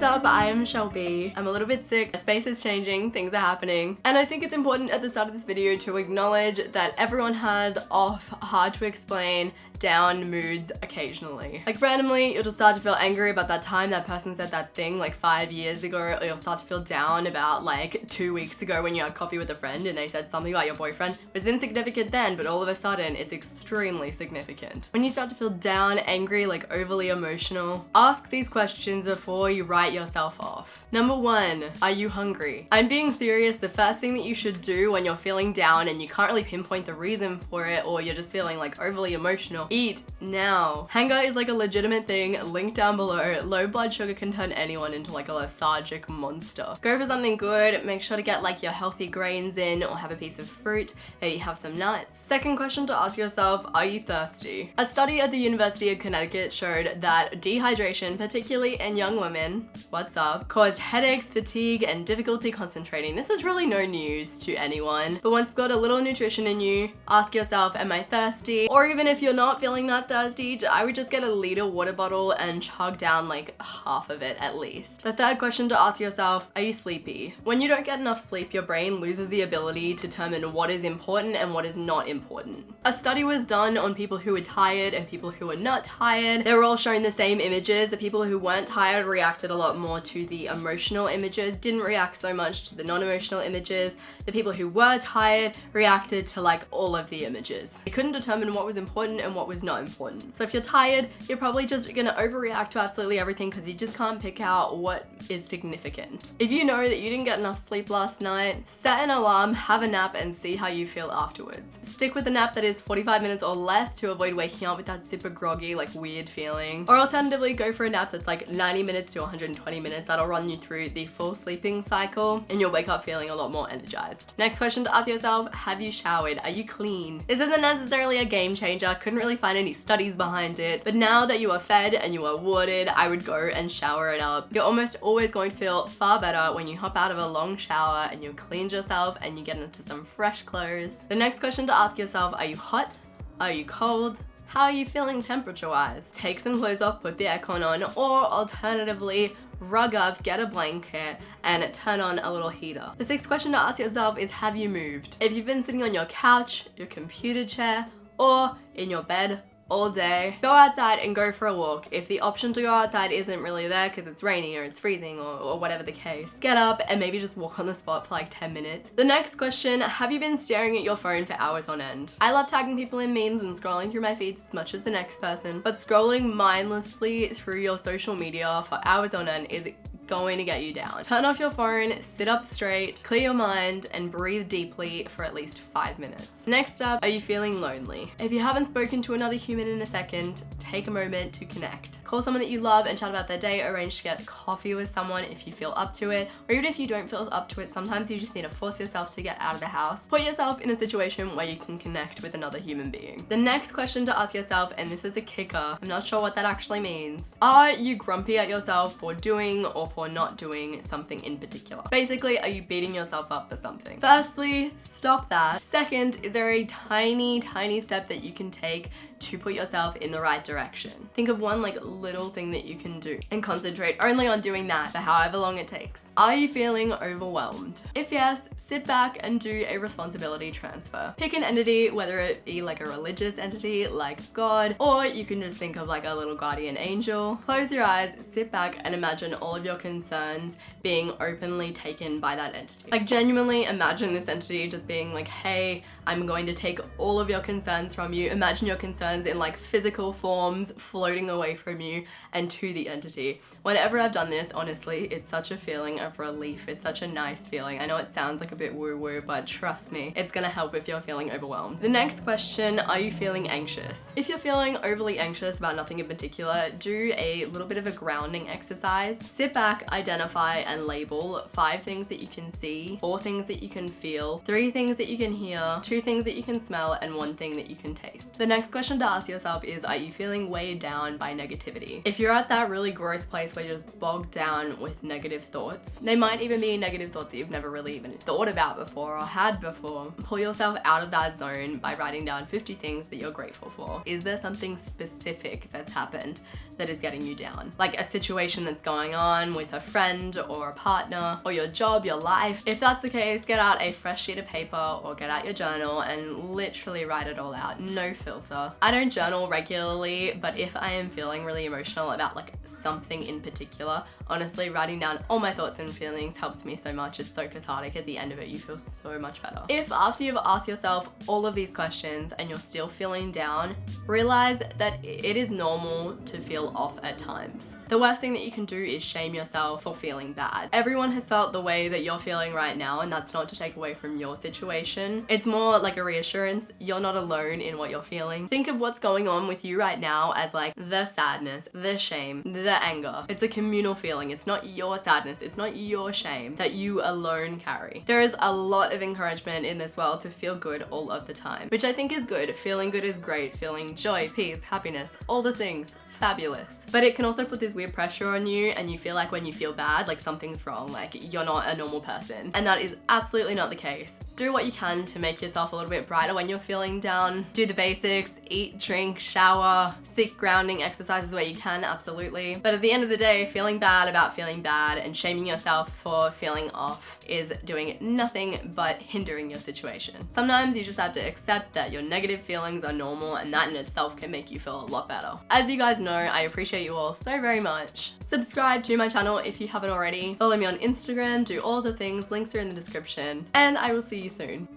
what's up? I am Shelby. I'm a little bit sick. Space is changing, things are happening. And I think it's important at the start of this video to acknowledge that everyone has off, hard to explain, down moods occasionally. Like randomly, you'll just start to feel angry about that time that person said that thing like 5 years ago, or you'll start to feel down about like 2 weeks ago when you had coffee with a friend and they said something about your boyfriend. It was insignificant then, but all of a sudden it's extremely significant. When you start to feel down, angry, like overly emotional, ask these questions before you write yourself off. Number 1, are you hungry? I'm being serious. The first thing that you should do when you're feeling down and you can't really pinpoint the reason for it, or you're just feeling like overly emotional, eat now. Hunger is like a legitimate thing. Link down below. Low blood sugar can turn anyone into like a lethargic monster. Go for something good. Make sure to get like your healthy grains in, or have a piece of fruit, maybe have some nuts. Second question to ask yourself, are you thirsty? A study at the University of Connecticut showed that dehydration, particularly in young women, what's up, caused headaches, fatigue, and difficulty concentrating. This is really no news to anyone, but once you've got a little nutrition in you, ask yourself, am I thirsty? Or even if you're not feeling that thirsty, I would just get a liter water bottle and chug down like half of it at least. The third question to ask yourself, are you sleepy? When you don't get enough sleep, your brain loses the ability to determine what is important and what is not important. A study was done on people who were tired and people who were not tired. They were all shown the same images. The people who weren't tired reacted a lot more to the emotional images, didn't react so much to the non-emotional images. The people who were tired reacted to like all of the images. They couldn't determine what was important and what was not important. So if you're tired, you're probably just gonna overreact to absolutely everything because you just can't pick out what is significant. If you know that you didn't get enough sleep last night, set an alarm, have a nap, and see how you feel afterwards. Stick with a nap that is 45 minutes or less to avoid waking up with that super groggy, like weird feeling. Or alternatively, go for a nap that's like 90 minutes to 120 minutes. That'll run you through the full sleeping cycle and you'll wake up feeling a lot more energized. Next question to ask yourself, have you showered? Are you clean? This isn't necessarily a game changer. Couldn't really find any studies behind it, but now that you are fed and you are watered, I would go and shower it up. You're almost always going to feel far better when you hop out of a long shower and you cleanse yourself and you get into some fresh clothes. The next question to ask yourself, are you hot? Are you cold? How are you feeling temperature-wise? Take some clothes off, put the aircon on, or alternatively, rug up, get a blanket, and turn on a little heater. The sixth question to ask yourself is, have you moved? If you've been sitting on your couch, your computer chair, or in your bed all day, go outside and go for a walk. If the option to go outside isn't really there because it's raining or it's freezing or whatever the case, get up and maybe just walk on the spot for like 10 minutes. The next question, have you been staring at your phone for hours on end? I love tagging people in memes and scrolling through my feeds as much as the next person, but scrolling mindlessly through your social media for hours on end is going to get you down. Turn off your phone, sit up straight, clear your mind, and breathe deeply for at least 5 minutes. Next up, are you feeling lonely? If you haven't spoken to another human in a second, take a moment to connect. Call someone that you love and chat about their day. Arrange to get coffee with someone if you feel up to it, or even if you don't feel up to it, sometimes you just need to force yourself to get out of the house. Put yourself in a situation where you can connect with another human being. The next question to ask yourself, and this is a kicker, I'm not sure what that actually means. Are you grumpy at yourself for doing or for not doing something in particular? Basically, are you beating yourself up for something? Firstly, stop that. Second, is there a tiny step that you can take to put yourself in the right direction? Think of one like little thing that you can do and concentrate only on doing that for however long it takes. Are you feeling overwhelmed? If yes, sit back and do a responsibility transfer. Pick an entity, whether it be like a religious entity like God, or you can just think of like a little guardian angel. Close your eyes, sit back, and imagine all of your concerns being openly taken by that entity. Like genuinely imagine this entity just being like, hey, I'm going to take all of your concerns from you. Imagine your concerns in like physical forms floating away from you and to the entity. Whenever I've done this, honestly, it's such a feeling of relief. It's such a nice feeling. I know it sounds like a bit woo-woo, but trust me, it's gonna help if you're feeling overwhelmed. The next question, are you feeling anxious? If you're feeling overly anxious about nothing in particular, do a little bit of a grounding exercise. Sit back, identify and label 5 things that you can see, 4 things that you can feel, 3 things that you can hear, 2 things that you can smell, and 1 thing that you can taste. The next question to ask yourself is, are you feeling weighed down by negativity? If you're at that really gross place where you're just bogged down with negative thoughts, they might even be negative thoughts that you've never really even thought about before or had before. Pull yourself out of that zone by writing down 50 things that you're grateful for. Is there something specific that's happened that is getting you down? Like a situation that's going on with a friend or a partner or your job, your life. If that's the case, get out a fresh sheet of paper or get out your journal and literally write it all out. No filter. I don't journal regularly, but if I am feeling really emotional about like something in particular, honestly, writing down all my thoughts and feelings helps me so much. It's so cathartic. At the end of it, you feel so much better. If after you've asked yourself all of these questions and you're still feeling down, realize that it is normal to feel off at times. The worst thing that you can do is shame yourself for feeling bad. Everyone has felt the way that you're feeling right now, and that's not to take away from your situation. It's more like a reassurance. You're not alone in what you're feeling. Think of what's going on with you right now as like the sadness, the shame, the anger. It's a communal feeling. It's not your sadness. It's not your shame that you alone carry. There is a lot of encouragement in this world to feel good all of the time, which I think is good. Feeling good is great. Feeling joy, peace, happiness, all the things. Fabulous. But it can also put this weird pressure on you, and you feel like when you feel bad, like something's wrong, like you're not a normal person. And that is absolutely not the case. Do what you can to make yourself a little bit brighter when you're feeling down. Do the basics, eat, drink, shower, seek grounding exercises where you can, absolutely. But at the end of the day, feeling bad about feeling bad and shaming yourself for feeling off is doing nothing but hindering your situation. Sometimes you just have to accept that your negative feelings are normal, and that in itself can make you feel a lot better. As you guys know, I appreciate you all so very much. Subscribe to my channel if you haven't already. Follow me on Instagram, do all the things, links are in the description, and I will see you soon.